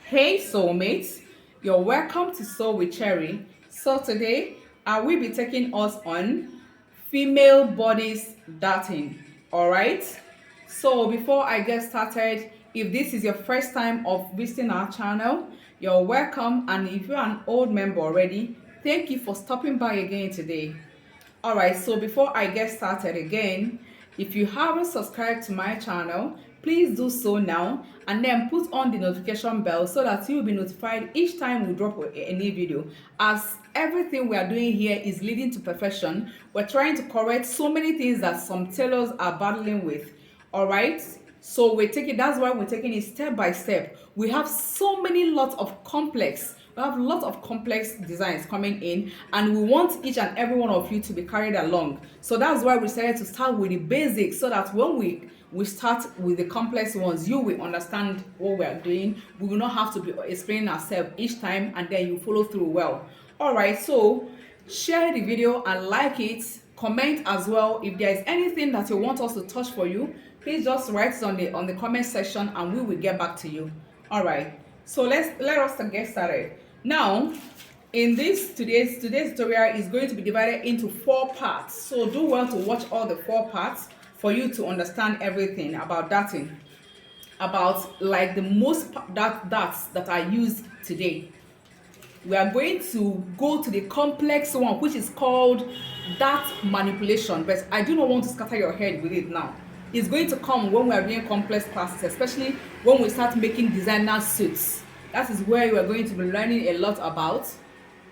Hey soulmates, you're welcome to Soul with Cherry. So today I will be taking us on female bodies dating. Alright? So before I get started, if this is your first time of visiting our channel, you're welcome, and if you're an old member already, thank you for stopping by again today. Alright, so before I get started again, if you haven't subscribed to my channel, please do so now and then put on the notification bell so that you'll be notified each time we drop a new video. As everything we are doing here is leading to perfection, we're trying to correct so many things that some tailors are battling with. Alright, so that's why we're taking it step by step. We have so many lots of complex designs coming in, and we want each and every one of you to be carried along. So that's why we decided to start with the basics, so that when we start with the complex ones, you will understand what we are doing. We will not have to be explaining ourselves each time, and then you follow through well. All right, so share the video and like it. Comment as well. If there is anything that you want us to touch for you, please just write it on the comment section and we will get back to you. All right, so let us get started now. In this today's tutorial is going to be divided into 4 parts, so do well to watch all the 4 parts for you to understand everything about dating, about like the most darts that I use today. We are going to go to the complex one, which is called dart manipulation, but I do not want to scatter your head with it now. It's going to come when we are doing complex classes, especially when we start making designer suits. That is where we are going to be learning a lot about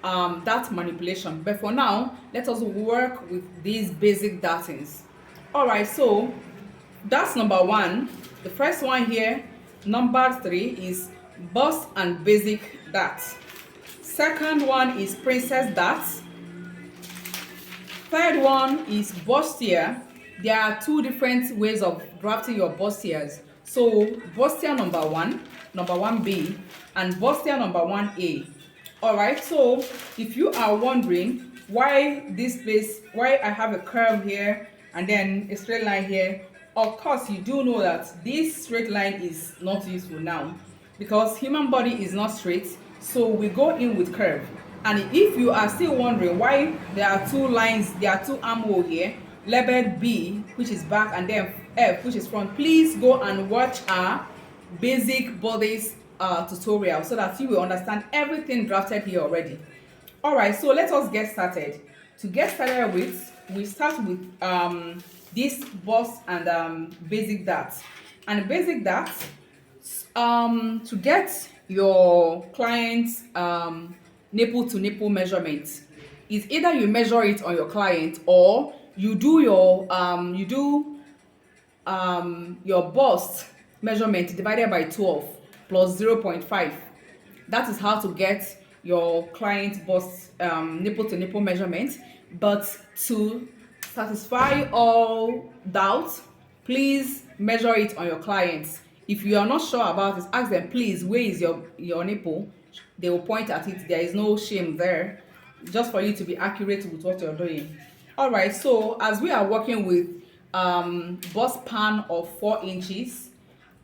dart manipulation. But for now, let us work with these basic dartings. All right, so that's number 1. The first one here, number 3, is bust and basic dart. Second one is princess dart. Third one is bustier. There are 2 different ways of drafting your bustiers. So bustier number 1, number 1B, and bustier number 1A. Alright, so if you are wondering why I have a curve here and then a straight line here, of course you do know that this straight line is not useful now because human body is not straight, so we go in with curve. And if you are still wondering why there are 2 lines, there are 2 armhole here, labeled B, which is back, and then F, which is front, please go and watch our basic bodies tutorial so that you will understand everything drafted here already. All right, so let us get started. To get started with, we start with this bust and basic dart. And basic dart, to get your client's nipple to nipple measurement, is either you measure it on your client or you do your bust measurement divided by 12 plus 0.5. That is how to get your client's bust nipple to nipple measurement. But to satisfy all doubts, please measure it on your clients. If you are not sure about it, ask them, please, where is your nipple? They will point at it. There is no shame there, just for you to be accurate with what you're doing. All right, so as we are working with bust pan of 4 inches,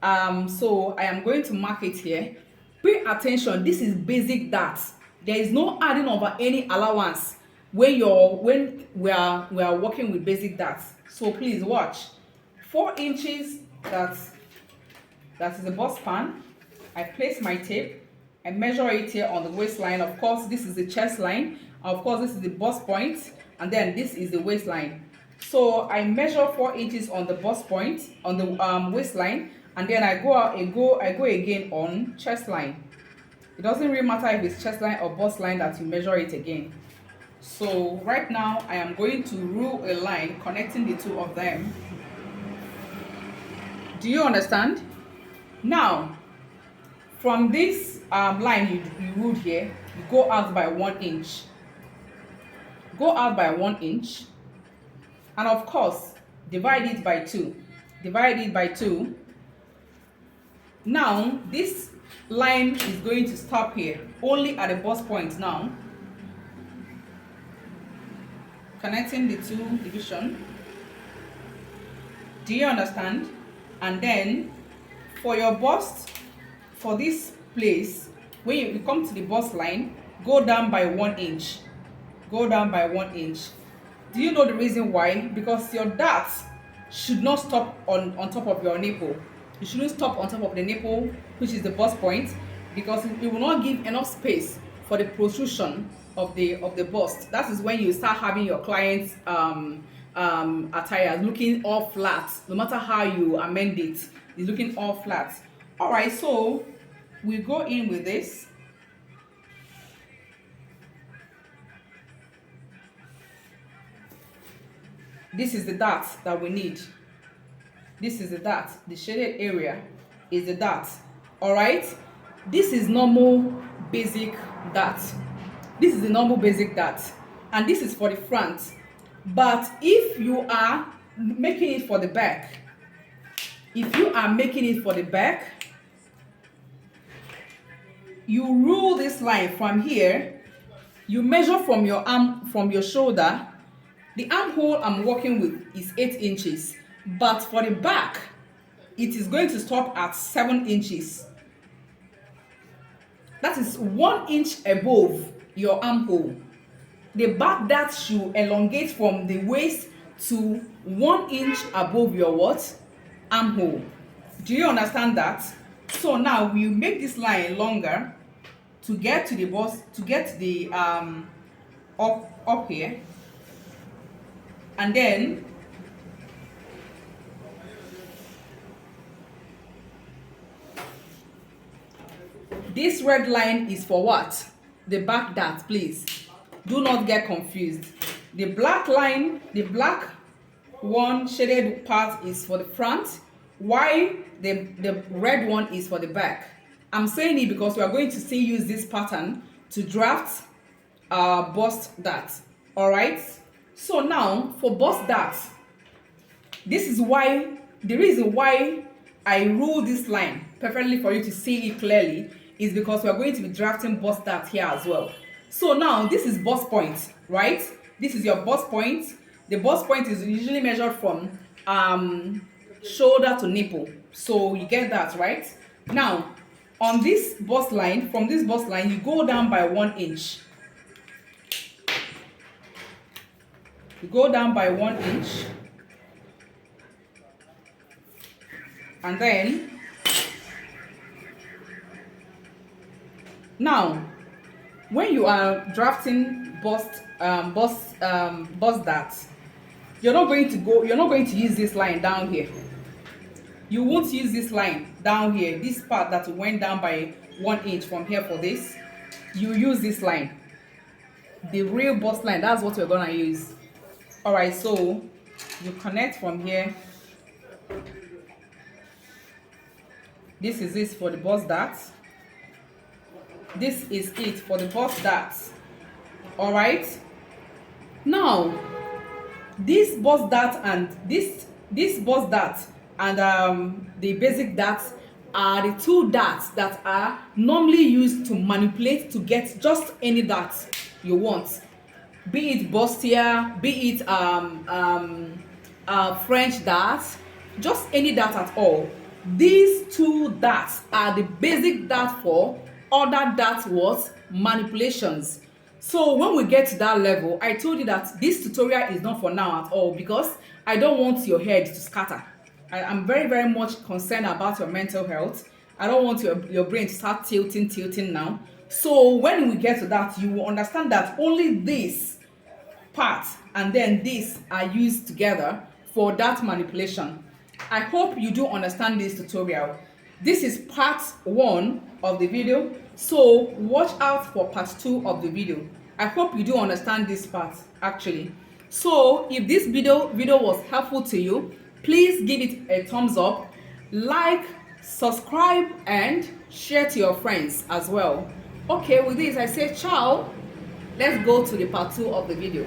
so I am going to mark it here. Pay attention, this is basic dart. There is no adding over any allowance when we are working with basic dart. So please watch. 4 inches, that is the bust pan. I place my tape, I measure it here on the waistline. Of course, this is the chest line. Of course, this is the bust point, and then this is the waistline. So I measure 4 inches on the bust point, on the waistline, and then I go again on chest line. It doesn't really matter if it's chest line or bust line that you measure it again. So right now I am going to rule a line connecting the 2 of them. Do you understand? Now, from this line you ruled here, you go out by 1 inch. Go out by 1 inch, and of course divide it by 2. Divide it by 2. Now this line is going to stop here, only at the bust point now, connecting the 2 division. Do you understand? And then for your bust, for this place, when you come to the bust line, go down by 1 inch. Go down by 1 inch. Do you know the reason why? Because your dart should not stop on top of your nipple. You shouldn't stop on top of the nipple, which is the bust point, because it will not give enough space for the protrusion of the bust. That is when you start having your clients attire looking all flat. No matter how you amend it, it's looking all flat. All right, so we go in with this. This is the dart that we need. This is the dart. The shaded area is the dart. All right, this is normal basic dart. This is the normal basic dart, and this is for the front. But if you are making it for the back, you rule this line from here. You measure from your arm, from your shoulder. The armhole I'm working with is 8 inches, but for the back, it is going to stop at 7 inches. That is 1 inch above your armhole. The back dart should elongate from the waist to 1 inch above your what? Armhole. Do you understand that? So now we make this line longer to get to the bust, to get the up here, and then this red line is for what? The back dart, please. Do not get confused. The black line, the black one shaded part is for the front, while the red one is for the back. I'm saying it because we are going to still use this pattern to draft our bust dart. All right. So now for bust dart, this is why, the reason why I rule this line perfectly for you to see it clearly is because we are going to be drafting bust dart here as well. So now this is bust point, right? This is your bust point. The bust point is usually measured from shoulder to nipple. So you get that, right? Now on this bust line, from this bust line, you go down by 1 inch. You go down by 1 inch, and then now when you are drafting bust dart, you're not going to use this line down here. You won't use this line down here, this part that went down by 1 inch from here for this. You use this line, the real bust line. That's what we're gonna use. All right, so you connect from here. This is it for the bust dart. This is it for the bust dart. All right, now this bust dart and this bust dart and the basic darts are the two darts that are normally used to manipulate to get just any dart you want, be it bustier, be it French dart, just any dart at all. These two darts are the basic dart for other dart what manipulations. So when we get to that level, I told you that this tutorial is not for now at all, because I don't want your head to scatter. I'm very, very much concerned about your mental health. I don't want your brain to start tilting now. So when we get to that, you will understand that only this part and then this are used together for that manipulation. I hope you do understand this tutorial. This is part 1 of the video, so watch out for part 2 of the video. I hope you do understand this part actually. So if this video was helpful to you, please give it a thumbs up, like, subscribe, and share to your friends as well. Okay, with this I say ciao. Let's go to the part 2 of the video.